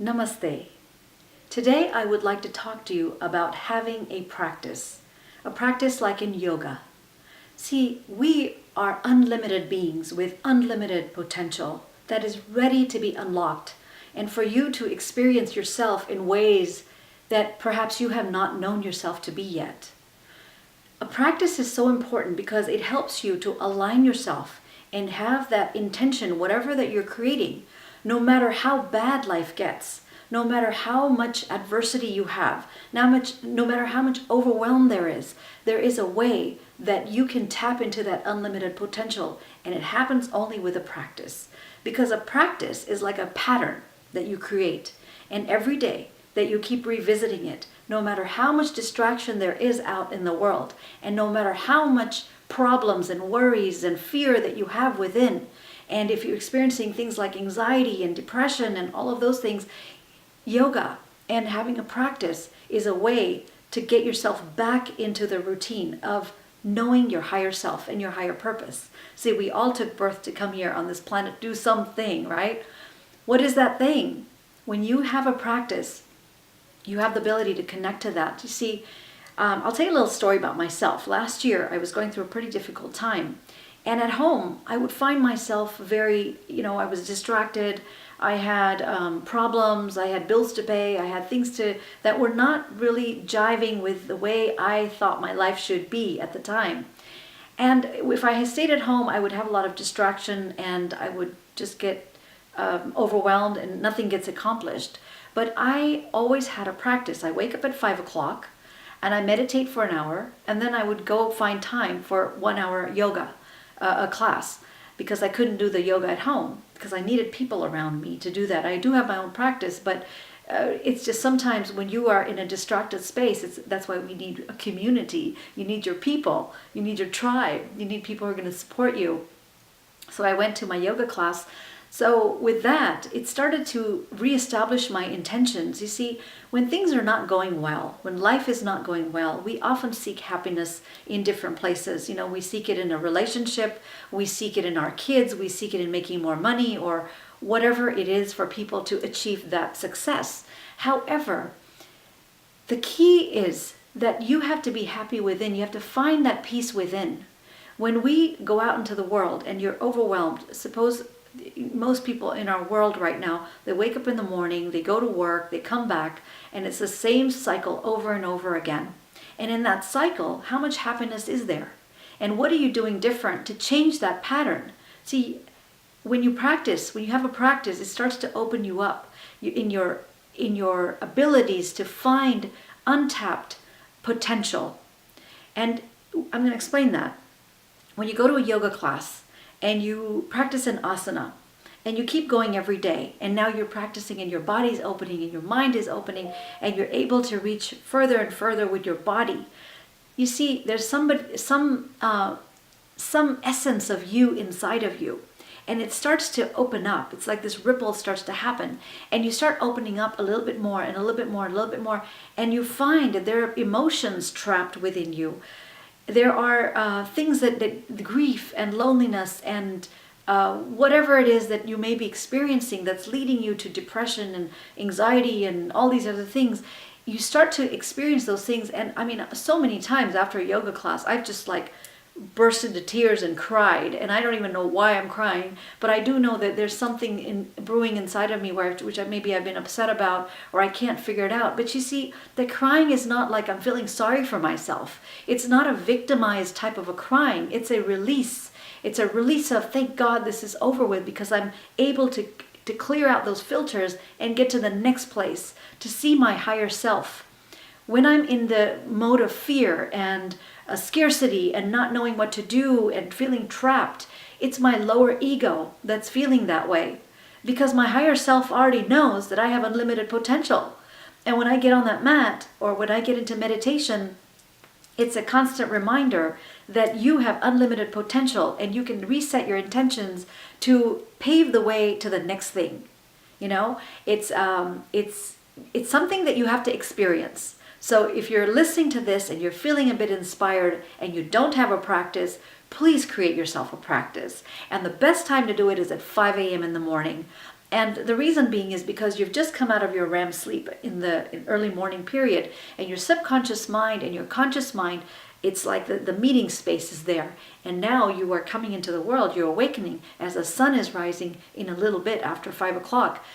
Namaste. Today I would like to talk to you about having a practice like in yoga. See, we are unlimited beings with unlimited potential that is ready to be unlocked, and for you to experience yourself in ways that perhaps you have not known yourself to be yet. A practice is so important because it helps you to align yourself and have that intention, whatever that you're creating, no matter how bad life gets, no matter how much adversity you have, no matter how much overwhelm there is a way that you can tap into that unlimited potential, and it happens only with a practice. Because a practice is like a pattern that you create, and every day that you keep revisiting it, no matter how much distraction there is out in the world, and no matter how much problems and worries and fear that you have within, and if you're experiencing things like anxiety and depression and all of those things, yoga and having a practice is a way to get yourself back into the routine of knowing your higher self and your higher purpose. See, we all took birth to come here on this planet, do something, right? What is that thing? When you have a practice, you have the ability to connect to that. You see, I'll tell you a little story about myself. Last year, I was going through a pretty difficult time. And at home, I would find myself very, I was distracted. I had problems. I had bills to pay. I had things that were not really jiving with the way I thought my life should be at the time. And if I had stayed at home, I would have a lot of distraction and I would just get overwhelmed and nothing gets accomplished. But I always had a practice. I wake up at 5 o'clock and I meditate for an hour, and then I would go find time for 1 hour yoga. A class, because I couldn't do the yoga at home because I needed people around me to do that. I do have my own practice, but it's just sometimes when you are in a distracted space, that's why we need a community. You need your people, you need your tribe, you need people who are going to support you. So I went to my yoga class. So with that, it started to reestablish my intentions. You see, when things are not going well, when life is not going well, we often seek happiness in different places. We seek it in a relationship, we seek it in our kids, we seek it in making more money, or whatever it is for people to achieve that success. However, the key is that you have to be happy within. You have to find that peace within. When we go out into the world and you're overwhelmed, suppose most people in our world right now, they wake up in the morning, they go to work, they come back, and it's the same cycle over and over again. And in that cycle, how much happiness is there? And what are you doing different to change that pattern? See, when you have a practice, it starts to open you up in your abilities to find untapped potential. And I'm going to explain that. When you go to a yoga class, and you practice an asana, and you keep going every day, and now you're practicing and your body's opening and your mind is opening, and you're able to reach further and further with your body. You see, there's some essence of you inside of you, and it starts to open up. It's like this ripple starts to happen, and you start opening up a little bit more and a little bit more and a little bit more, and you find that there are emotions trapped within you. There are things that grief and loneliness and whatever it is that you may be experiencing that's leading you to depression and anxiety and all these other things. You start to experience those things. And I mean, so many times after a yoga class, I've just burst into tears and cried. And I don't even know why I'm crying, but I do know that there's something brewing inside of me which maybe I've been upset about, or I can't figure it out. But you see, the crying is not like I'm feeling sorry for myself. It's not a victimized type of a crying. It's a release. It's a release of, thank God this is over with, because I'm able to clear out those filters and get to the next place, to see my higher self. When I'm in the mode of fear and a scarcity and not knowing what to do and feeling trapped, it's my lower ego that's feeling that way, because my higher self already knows that I have unlimited potential. And when I get on that mat or when I get into meditation, it's a constant reminder that you have unlimited potential and you can reset your intentions to pave the way to the next thing. It's something that you have to experience. So if you're listening to this and you're feeling a bit inspired and you don't have a practice, please create yourself a practice. And the best time to do it is at 5 a.m. in the morning. And the reason being is because you've just come out of your REM sleep in the early morning period, and your subconscious mind and your conscious mind, it's like the meeting space is there. And now you are coming into the world, you're awakening as the sun is rising in a little bit after 5 o'clock.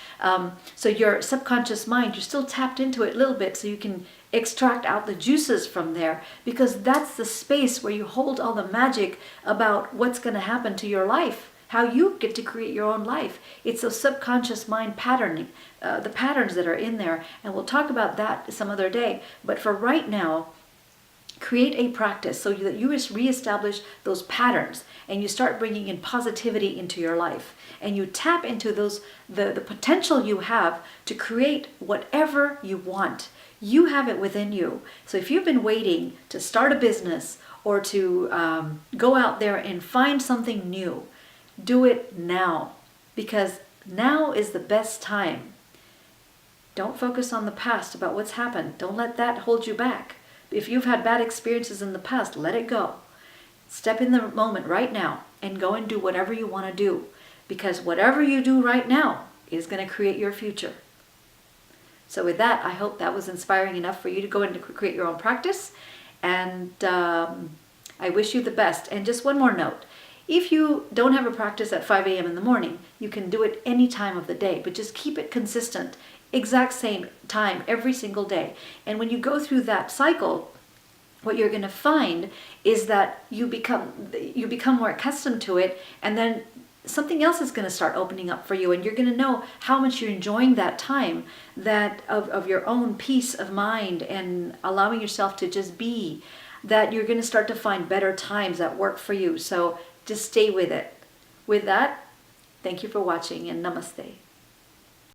So your subconscious mind, you're still tapped into it a little bit so you can extract out the juices from there, because that's the space where you hold all the magic about what's going to happen to your life, how you get to create your own life. It's a subconscious mind patterning, the patterns that are in there, and we'll talk about that some other day. But for right now, create a practice so that you reestablish those patterns and you start bringing in positivity into your life, and you tap into the potential you have to create whatever you want. You have it within you. So if you've been waiting to start a business or to go out there and find something new, do it now, because now is the best time. Don't focus on the past about what's happened. Don't let that hold you back. If you've had bad experiences in the past, let it go. Step in the moment right now and go and do whatever you want to do, because whatever you do right now is going to create your future. So with that, I hope that was inspiring enough for you to go and to create your own practice. And I wish you the best. And just one more note. If you don't have a practice at 5 a.m. in the morning, you can do it any time of the day, but just keep it consistent. Exact same time every single day. And when you go through that cycle, what you're going to find is that you become more accustomed to it, and then something else is going to start opening up for you, and you're going to know how much you're enjoying that time, that of your own peace of mind and allowing yourself to just be, that you're going to start to find better times that work for you. So just stay with it. With that, thank you for watching, and namaste.